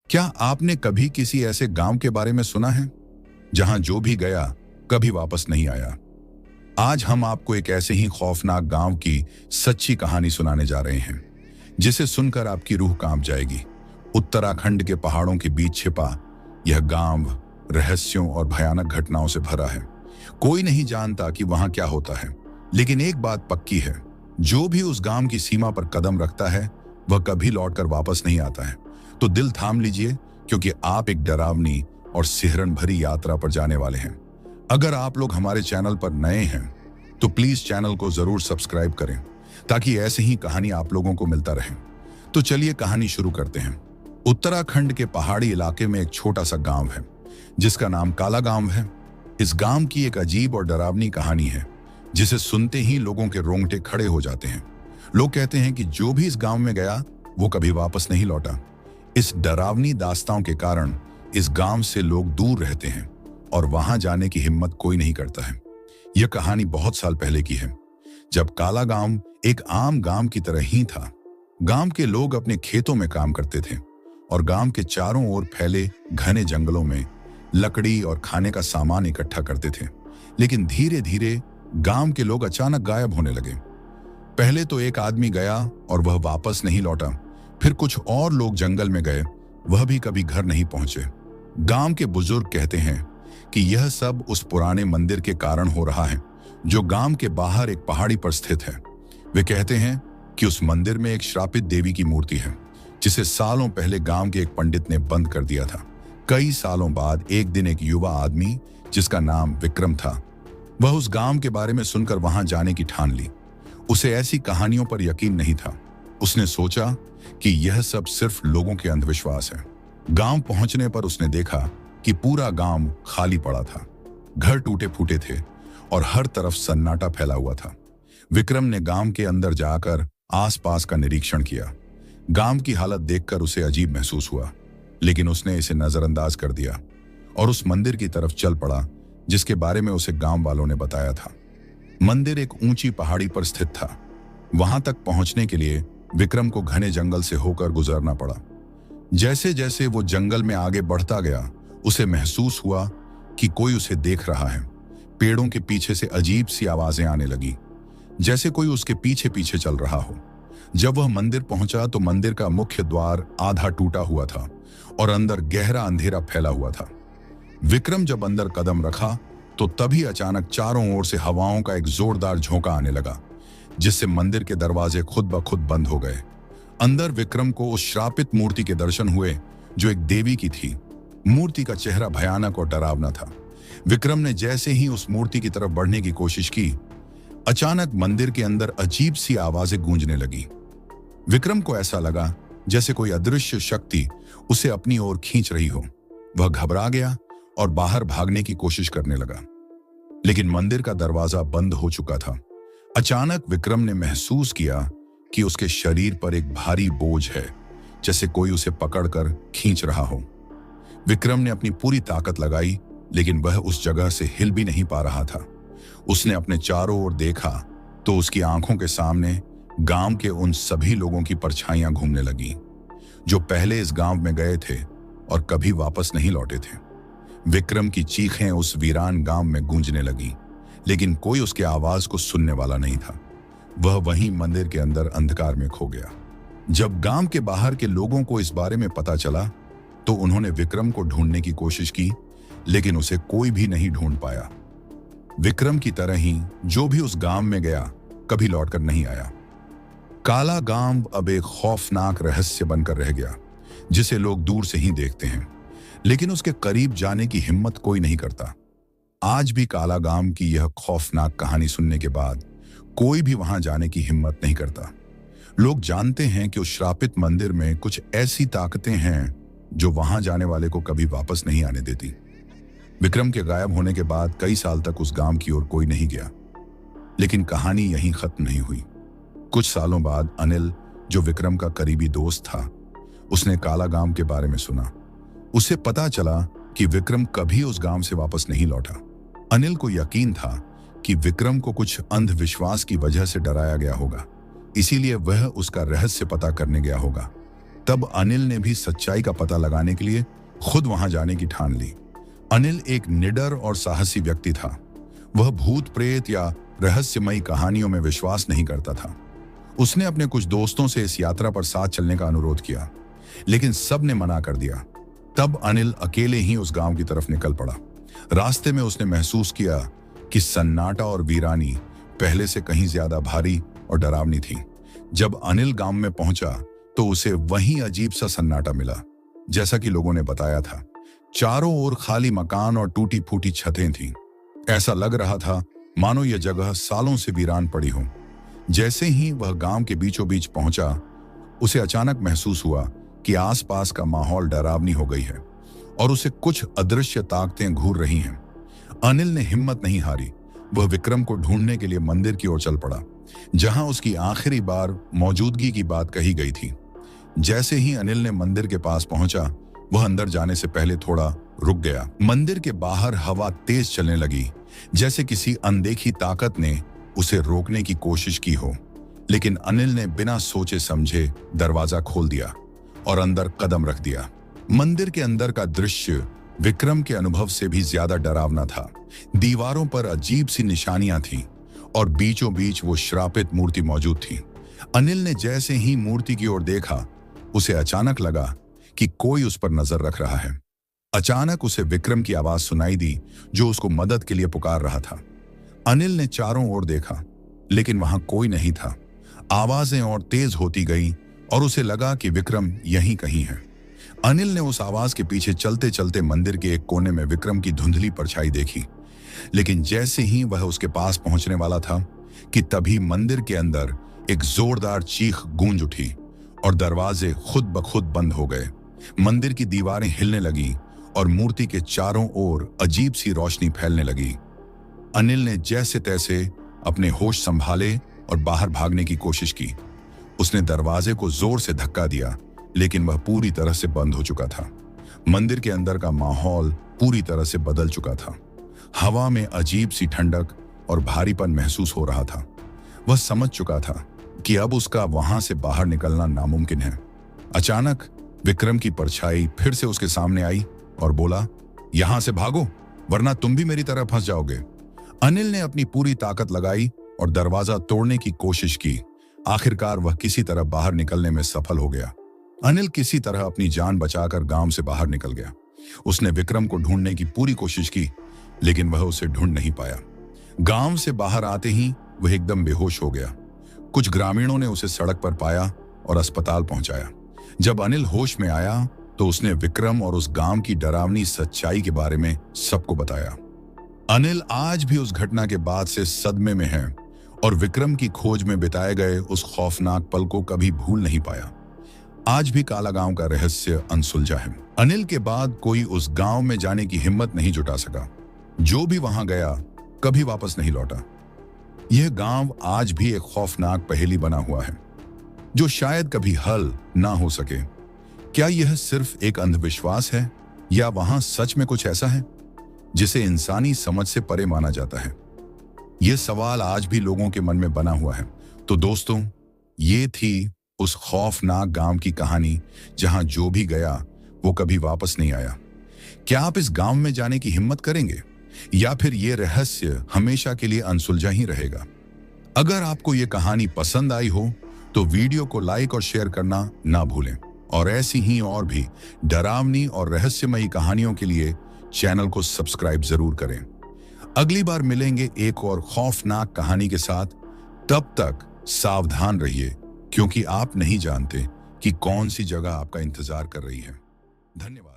क्या आपने कभी किसी ऐसे गांव के बारे में सुना है जहां जो भी गया कभी वापस नहीं आया? आज हम आपको एक ऐसे ही खौफनाक गांव की सच्ची कहानी सुनाने जा रहे हैं, जिसे सुनकर आपकी रूह कांप जाएगी। उत्तराखंड के पहाड़ों के बीच छिपा यह गांव रहस्यों और भयानक घटनाओं से भरा है। कोई नहीं जानता कि वहां क्या होता है, लेकिन एक बात पक्की है, जो भी उस गांव की सीमा पर कदम रखता है वह कभी लौटकर वापस नहीं आता है। तो दिल थाम लीजिए, क्योंकि आप एक डरावनी और सिहरन भरी यात्रा पर जाने वाले हैं। अगर आप लोग हमारे चैनल पर नए हैं तो प्लीज चैनल को जरूर सब्सक्राइब करें, ताकि ऐसे ही कहानी आप लोगों को मिलता रहे। तो चलिए कहानी शुरू करते हैं। उत्तराखंड के पहाड़ी इलाके में एक छोटा सा गांव है, जिसका नाम काला गांव है। इस गांव की एक अजीब और डरावनी कहानी है, जिसे सुनते ही लोगों के रोंगटे खड़े हो जाते हैं। लोग कहते हैं कि जो भी इस गांव में गया वो कभी वापस नहीं लौटा। इस डरावनी दास्तां के कारण इस गांव से लोग दूर रहते हैं और वहां जाने की हिम्मत कोई नहीं करता है। यह कहानी बहुत साल पहले की है, जब काला गांव एक आम गांव की तरह ही था। गांव के लोग अपने खेतों में काम करते थे और गांव के चारों ओर फैले घने जंगलों में लकड़ी और खाने का सामान इकट्ठा करते थे। लेकिन धीरे धीरे गांव के लोग अचानक गायब होने लगे। पहले तो एक आदमी गया और वह वापस नहीं लौटा। फिर कुछ और लोग जंगल में गए, वह भी कभी घर नहीं पहुंचे। गांव के बुजुर्ग कहते हैं कि यह सब उस पुराने मंदिर के कारण हो रहा है, जो गांव के बाहर एक पहाड़ी पर स्थित है। वे कहते हैं कि उस मंदिर में एक श्रापित देवी की मूर्ति है, जिसे सालों पहले गांव के एक पंडित ने बंद कर दिया था। कई सालों बाद एक दिन एक युवा आदमी, जिसका नाम विक्रम था, वह उस गांव के बारे में सुनकर वहां जाने की ठान ली। उसे ऐसी कहानियों पर यकीन नहीं था। उसने सोचा कि यह सब सिर्फ लोगों के अंधविश्वास है। गांव पहुंचने पर उसने देखा कि पूरा गांव खाली पड़ा था। घर टूटे फूटे थे और हर तरफ सन्नाटा फैला हुआ था। विक्रम ने गांव के अंदर जाकर आसपास का निरीक्षण किया। गांव की हालत देखकर उसे अजीब महसूस हुआ, लेकिन उसने इसे नजरअंदाज कर दिया और उस मंदिर की तरफ चल पड़ा, जिसके बारे में उसे गांव वालों ने बताया था। मंदिर एक ऊंची पहाड़ी पर स्थित था। वहां तक पहुंचने के लिए विक्रम को घने जंगल से होकर गुजरना पड़ा। जैसे जैसे वो जंगल में आगे बढ़ता गया, उसे महसूस हुआ कि कोई उसे देख रहा है। पेड़ों के पीछे से अजीब सी आवाजें आने लगी, जैसे कोई उसके पीछे पीछे चल रहा हो। जब वह मंदिर पहुंचा तो मंदिर का मुख्य द्वार आधा टूटा हुआ था और अंदर गहरा अंधेरा फैला हुआ था। विक्रम जब अंदर कदम रखा तो तभी अचानक चारों ओर से हवाओं का एक जोरदार झोंका आने लगा, जिससे मंदिर के दरवाजे खुद ब खुद बंद हो गए। अंदर विक्रम को उस श्रापित मूर्ति के दर्शन हुए, जो एक देवी की थी। मूर्ति का चेहरा भयानक और डरावना था। विक्रम ने जैसे ही उस मूर्ति की तरफ बढ़ने की कोशिश की, अचानक मंदिर के अंदर अजीब सी आवाजें गूंजने लगी। विक्रम को ऐसा लगा जैसे कोई अदृश्य शक्ति उसे अपनी ओर खींच रही हो। वह घबरा गया और बाहर भागने की कोशिश करने लगा, लेकिन मंदिर का दरवाजा बंद हो चुका था। अचानक विक्रम ने महसूस किया कि उसके शरीर पर एक भारी बोझ है, जैसे कोई उसे पकड़कर खींच रहा हो। विक्रम ने अपनी पूरी ताकत लगाई, लेकिन वह उस जगह से हिल भी नहीं पा रहा था। उसने अपने चारों ओर देखा तो उसकी आंखों के सामने गांव के उन सभी लोगों की परछाइयां घूमने लगी, जो पहले इस गांव में गए थे और कभी वापस नहीं लौटे थे। विक्रम की चीखें उस वीरान गांव में गूंजने लगी, लेकिन कोई उसके आवाज को सुनने वाला नहीं था। वह वहीं मंदिर के अंदर अंधकार में खो गया। जब गांव के बाहर के लोगों को इस बारे में पता चला तो उन्होंने विक्रम को ढूंढने की कोशिश की, लेकिन उसे कोई भी नहीं ढूंढ पाया। विक्रम की तरह ही जो भी उस गांव में गया कभी लौटकर नहीं आया। काला गांव अब एक खौफनाक रहस्य बनकर रह गया, जिसे लोग दूर से ही देखते हैं, लेकिन उसके करीब जाने की हिम्मत कोई नहीं करता। आज भी काला गांव की यह खौफनाक कहानी सुनने के बाद कोई भी वहां जाने की हिम्मत नहीं करता। लोग जानते हैं कि उस श्रापित मंदिर में कुछ ऐसी ताकतें हैं जो वहां जाने वाले को कभी वापस नहीं आने देती। विक्रम के गायब होने के बाद कई साल तक उस गांव की ओर कोई नहीं गया, लेकिन कहानी यहीं खत्म नहीं हुई। कुछ सालों बाद अनिल, जो विक्रम का करीबी दोस्त था, उसने काला गांव के बारे में सुना। उसे पता चला कि विक्रम कभी उस गांव से वापस नहीं लौटा। अनिल को यकीन था कि विक्रम को कुछ अंधविश्वास की वजह से डराया गया होगा, इसीलिए वह उसका रहस्य पता करने गया होगा। तब अनिल ने भी सच्चाई का पता लगाने के लिए खुद वहां जाने की ठान ली। अनिल एक निडर और साहसी व्यक्ति था। वह भूत प्रेत या रहस्यमयी कहानियों में विश्वास नहीं करता था। उसने अपने कुछ दोस्तों से इस यात्रा पर साथ चलने का अनुरोध किया, लेकिन सब ने मना कर दिया। तब अनिल अकेले ही उस गांव की तरफ निकल पड़ा। रास्ते में उसने महसूस किया कि सन्नाटा और वीरानी पहले से कहीं ज्यादा भारी और डरावनी थी। जब अनिल गांव में पहुंचा तो उसे वहीं अजीब सा सन्नाटा मिला, जैसा कि लोगों ने बताया था। चारों ओर खाली मकान और टूटी फूटी छतें थीं। ऐसा लग रहा था मानो यह जगह सालों से वीरान पड़ी हो। जैसे ही वह गांव के बीचों बीच पहुंचा, उसे अचानक महसूस हुआ कि आसपास का माहौल डरावनी हो गई है और उसे कुछ अदृश्य ताकतें घूर रही हैं। अनिल ने हिम्मत नहीं हारी। वह विक्रम को ढूंढने के लिए मंदिर की ओर चल पड़ा, जहां उसकी आखिरी बार मौजूदगी की बात कही गई थी। जैसे ही अनिल ने मंदिर के पास पहुंचा, वह अंदर जाने से पहले थोड़ा रुक गया। मंदिर के बाहर हवा तेज चलने लगी, जैसे किसी अनदेखी ताकत ने उसे रोकने की कोशिश की हो। लेकिन अनिल ने बिना सोचे समझे दरवाजा खोल दिया और अंदर कदम रख दिया। मंदिर के अंदर का दृश्य विक्रम के अनुभव से भी ज्यादा डरावना था। दीवारों पर अजीब सी निशानियां थीं और बीचों बीच वो श्रापित मूर्ति मौजूद थी। अनिल ने जैसे ही मूर्ति की ओर देखा, उसे अचानक लगा कि कोई उस पर नजर रख रहा है। अचानक उसे विक्रम की आवाज सुनाई दी, जो उसको मदद के लिए पुकार रहा था। अनिल ने चारों ओर देखा, लेकिन वहां कोई नहीं था। आवाजें और तेज होती गईं और उसे लगा कि विक्रम यहीं कहीं है। अनिल ने उस आवाज के पीछे चलते चलते मंदिर के एक कोने में विक्रम की धुंधली परछाई देखी। लेकिन जैसे ही वह उसके पास पहुंचने वाला था कि तभी मंदिर के अंदर एक जोरदार चीख गूंज उठी और दरवाजे खुद ब खुद बंद हो गए। मंदिर की दीवारें हिलने लगी और मूर्ति के चारों ओर अजीब सी रोशनी फैलने लगी। अनिल ने जैसे तैसे अपने होश संभाले और बाहर भागने की कोशिश की। उसने दरवाजे को जोर से धक्का दिया, लेकिन वह पूरी तरह से बंद हो चुका था। मंदिर के अंदर का माहौल पूरी तरह से बदल चुका था। हवा में अजीब सी ठंडक और भारीपन महसूस हो रहा था। वह समझ चुका था कि अब उसका वहां से बाहर निकलना नामुमकिन है। अचानक विक्रम की परछाई फिर से उसके सामने आई और बोला, यहां से भागो, वरना तुम भी मेरी तरह फंस जाओगे। अनिल ने अपनी पूरी ताकत लगाई और दरवाजा तोड़ने की कोशिश की। आखिरकार वह किसी तरह बाहर निकलने में सफल हो गया। अनिल किसी तरह अपनी जान बचाकर गांव से बाहर निकल गया। उसने विक्रम को ढूंढने की पूरी कोशिश की, लेकिन वह उसे ढूंढ नहीं पाया। गांव से बाहर आते ही वह एकदम बेहोश हो गया। कुछ ग्रामीणों ने उसे सड़क पर पाया और अस्पताल पहुंचाया। जब अनिल होश में आया तो उसने विक्रम और उस गांव की डरावनी सच्चाई के बारे में सबको बताया। अनिल आज भी उस घटना के बाद से सदमे में है और विक्रम की खोज में बिताए गए उस खौफनाक पल को कभी भूल नहीं पाया। आज भी काला गांव का रहस्य अनसुलझा है। अनिल के बाद कोई उस गांव में जाने की हिम्मत नहीं जुटा सका। जो भी वहां गया कभी वापस नहीं लौटा। यह गांव आज भी एक खौफनाक पहेली बना हुआ है, जो शायद कभी हल ना हो सके। क्या यह सिर्फ एक अंधविश्वास है, या वहां सच में कुछ ऐसा है जिसे इंसानी समझ से परे माना जाता है? यह सवाल आज भी लोगों के मन में बना हुआ है। तो दोस्तों, ये थी उस खौफनाक गांव की कहानी, जहां जो भी गया वो कभी वापस नहीं आया। क्या आप इस गांव में जाने की हिम्मत करेंगे, या फिर ये रहस्य हमेशा के लिए अनसुलझा ही रहेगा? अगर आपको ये कहानी पसंद आई हो तो वीडियो को लाइक और शेयर करना ना भूलें, और ऐसी ही और भी डरावनी और रहस्यमयी कहानियों के लिए चैनल को सब्सक्राइब जरूर करें। अगली बार मिलेंगे एक और खौफनाक कहानी के साथ। तब तक सावधान रहिए, क्योंकि आप नहीं जानते कि कौन सी जगह आपका इंतजार कर रही है। धन्यवाद।